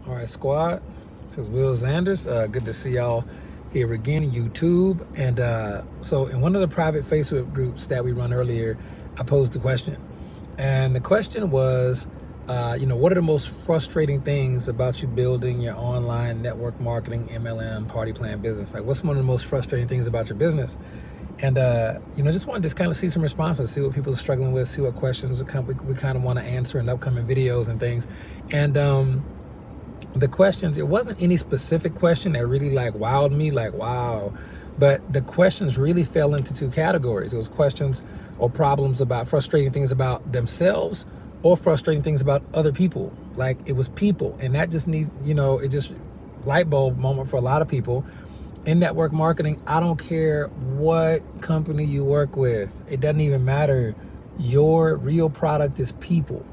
All right, squad. This is Will Zanders. Good to see y'all here again, YouTube. And so, in one of the private Facebook groups that we run earlier, I posed a question. And the question was, what are the most frustrating things about you building your online network marketing, MLM, party plan business? Like, what's one of the most frustrating things about your business? And, just wanted to kind of see some responses, see what people are struggling with, see what questions we kind of want to answer in upcoming videos and things. And, the questions, it wasn't any specific question that really like wowed me, like wow, but the questions really fell into two categories. It was questions or problems about frustrating things about themselves or frustrating things about other people. Like it was people, and that just needs, it just light bulb moment for a lot of people in network marketing. I don't care what company you work with, it doesn't even matter. Your real product is people.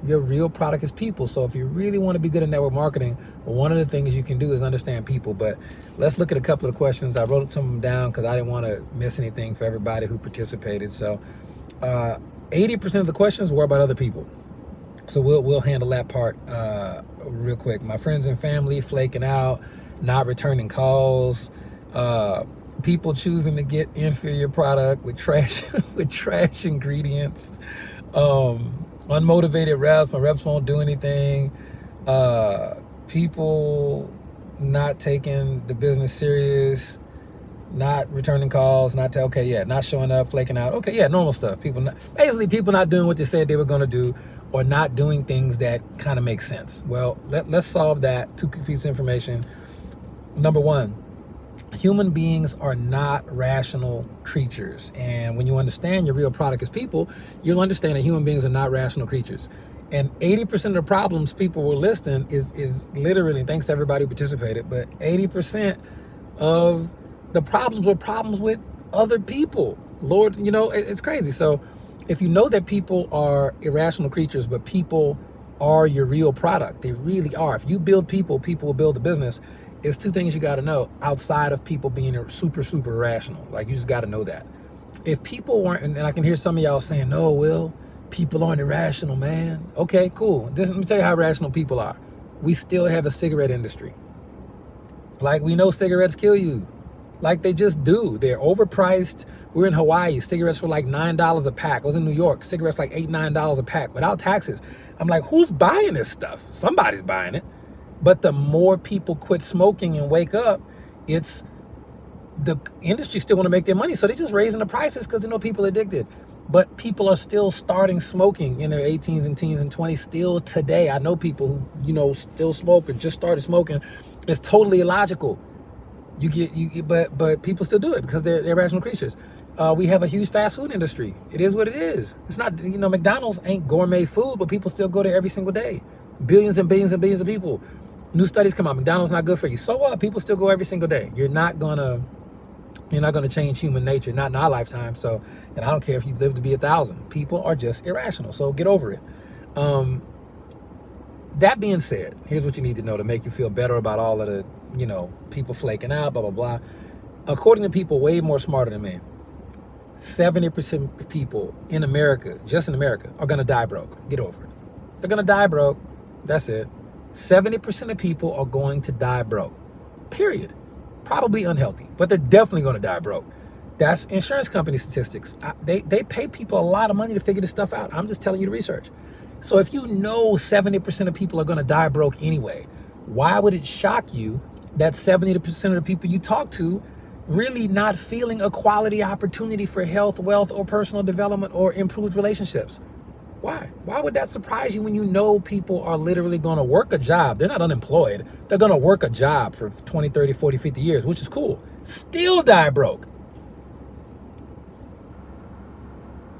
Your real product is people. So if you really want to be good at network marketing, one of the things you can do is understand people. But let's look at a couple of questions. I wrote some of them down because I didn't want to miss anything for everybody who participated. So 80% of the questions were about other people. So we'll handle that part real quick. My friends and family flaking out, not returning calls, people choosing to get inferior product with trash with trash ingredients. Unmotivated reps, my reps won't do anything. People not taking the business serious, not returning calls, not showing up, flaking out. Okay, yeah, normal stuff. People not doing what they said they were gonna do, or not doing things that kind of make sense. Well, let's solve that. Two pieces of information. Number one, human beings are not rational creatures. And when you understand your real product is people, you'll understand that human beings are not rational creatures. And 80% of the problems people were listing is literally, thanks to everybody who participated, but 80% of the problems were problems with other people. Lord, it's crazy. So if you know that people are irrational creatures, but people are your real product, they really are. If you build people, people will build a business. It's two things you got to know outside of people being super, super irrational. Like, you just got to know that. If people weren't, and I can hear some of y'all saying, no, Will, people aren't irrational, man. Okay, cool. Let me tell you how irrational people are. We still have a cigarette industry. Like, we know cigarettes kill you. Like, they just do. They're overpriced. We're in Hawaii. Cigarettes were like $9 a pack. I was in New York. Cigarettes like $8, $9 a pack without taxes. I'm like, who's buying this stuff? Somebody's buying it. But the more people quit smoking and wake up, it's the industry still want to make their money. So they're just raising the prices because they know people are addicted. But people are still starting smoking in their 18s and teens and 20s still today. I know people who, still smoke or just started smoking. It's totally illogical. But people still do it because they're rational creatures. We have a huge fast food industry. It is what it is. It's not, McDonald's ain't gourmet food, but people still go there every single day. Billions and billions and billions of people. New studies come out. McDonald's not good for you. So what? People still go every single day. You're not gonna change human nature, not in our lifetime. So, and I don't care if you live to be 1,000. People are just irrational. So get over it. That being said, here's what you need to know to make you feel better about all of the, people flaking out, blah, blah, blah. According to people way more smarter than me, 70% of people in America, just in America, are gonna die broke. Get over it. They're gonna die broke. That's it. 70% of people are going to die broke. Period. Probably unhealthy, but they're definitely gonna die broke. That's insurance company statistics. They pay people a lot of money to figure this stuff out. I'm just telling you the research. So if you know 70% of people are gonna die broke anyway, why would it shock you that 70% of the people you talk to really not feeling a quality opportunity for health, wealth, or personal development or improved relationships? Why? Why would that surprise you when you know people are literally going to work a job? They're not unemployed. They're going to work a job for 20, 30, 40, 50 years, which is cool. Still die broke.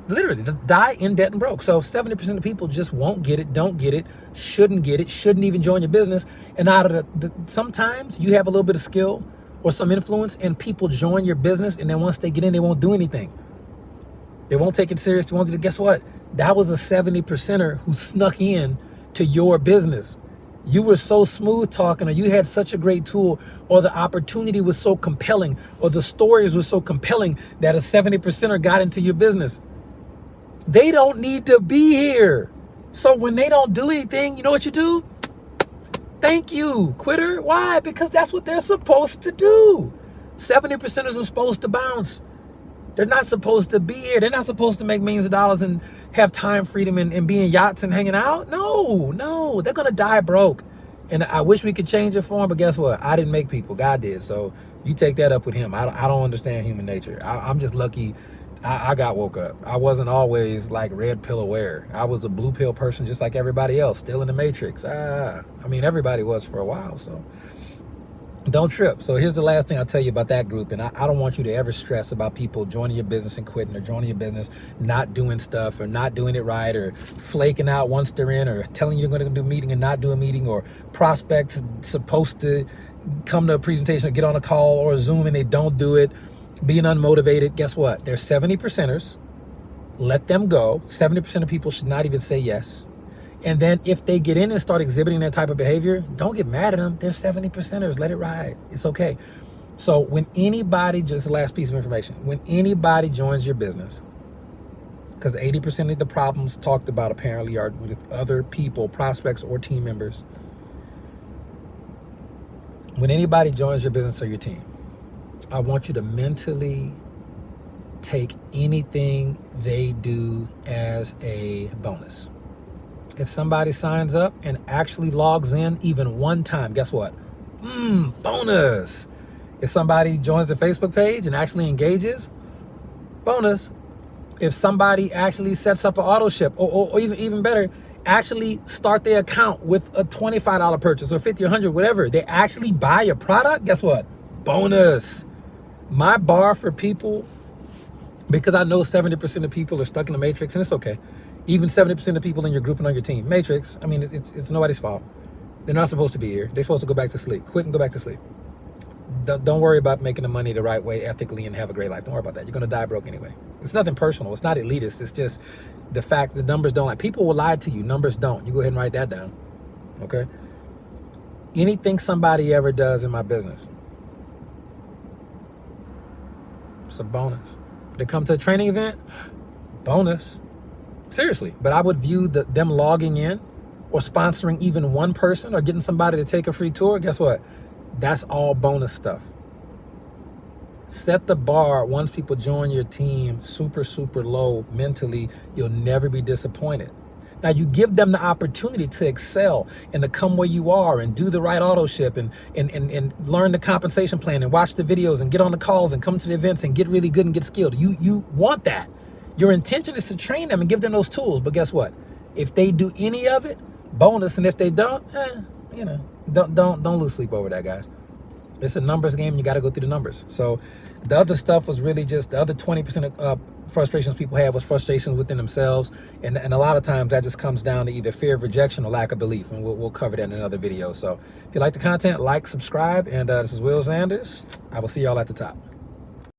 Literally, die in debt and broke. So 70% of people just won't get it, don't get it, shouldn't even join your business. And out of sometimes you have a little bit of skill or some influence and people join your business, and then once they get in, they won't do anything. They won't take it serious. They won't do it. Guess what? That was a 70%er who snuck in to your business. You were so smooth talking, or you had such a great tool, or the opportunity was so compelling, or the stories were so compelling that a 70%er got into your business. They don't need to be here. So when they don't do anything, you know what you do? Thank you, quitter. Why? Because that's what they're supposed to do. 70%ers are supposed to bounce. They're not supposed to be here. They're not supposed to make millions of dollars and have time freedom and be in yachts and hanging out. No, they're gonna die broke. And I wish we could change it for them, but guess what? I didn't make people, God did. So you take that up with him. I don't understand human nature. I'm just lucky I got woke up. I wasn't always like red pill aware. I was a blue pill person just like everybody else, still in the matrix. I mean, everybody was for a while, so don't trip. So here's the last thing I'll tell you about that group. And I don't want you to ever stress about people joining your business and quitting, or joining your business, not doing stuff, or not doing it right, or flaking out once they're in, or telling you they're going to do a meeting and not do a meeting, or prospects supposed to come to a presentation or get on a call or a Zoom and they don't do it, being unmotivated. Guess what? They're 70%ers. Let them go. 70% of people should not even say yes. And then if they get in and start exhibiting that type of behavior, don't get mad at them. They're 70%ers. Let it ride. It's okay. So when anybody, just the last piece of information, when anybody joins your business, because 80% of the problems talked about apparently are with other people, prospects or team members. When anybody joins your business or your team, I want you to mentally take anything they do as a bonus. If somebody signs up and actually logs in even one time, guess what? Bonus. If somebody joins the Facebook page and actually engages, bonus. If somebody actually sets up an auto ship, or even better, actually start their account with a $25 purchase or 50 or 100, whatever, they actually buy your product, guess what? Bonus. My bar for people, because I know 70% of people are stuck in the matrix, and it's okay. Even 70% of people in your group and on your team. Matrix, I mean, it's nobody's fault. They're not supposed to be here. They're supposed to go back to sleep. Quit and go back to sleep. Don't worry about making the money the right way, ethically, and have a great life. Don't worry about that. You're going to die broke anyway. It's nothing personal. It's not elitist. It's just the fact that numbers don't lie. People will lie to you. Numbers don't. You go ahead and write that down. Okay? Anything somebody ever does in my business, it's a bonus. They come to a training event, bonus. Seriously. But I would view them logging in or sponsoring even one person or getting somebody to take a free tour, guess what? That's all bonus stuff. Set the bar once people join your team super, super low mentally. You'll never be disappointed. Now you give them the opportunity to excel and to come where you are and do the right auto ship and learn the compensation plan and watch the videos and get on the calls and come to the events and get really good and get skilled. You want that. Your intention is to train them and give them those tools. But guess what? If they do any of it, bonus. And if they don't, don't lose sleep over that, guys. It's a numbers game. You got to go through the numbers. So the other stuff was really just the other 20% of frustrations people have was frustrations within themselves. And a lot of times that just comes down to either fear of rejection or lack of belief. And we'll cover that in another video. So if you like the content, like, subscribe. And this is Will Sanders. I will see y'all at the top.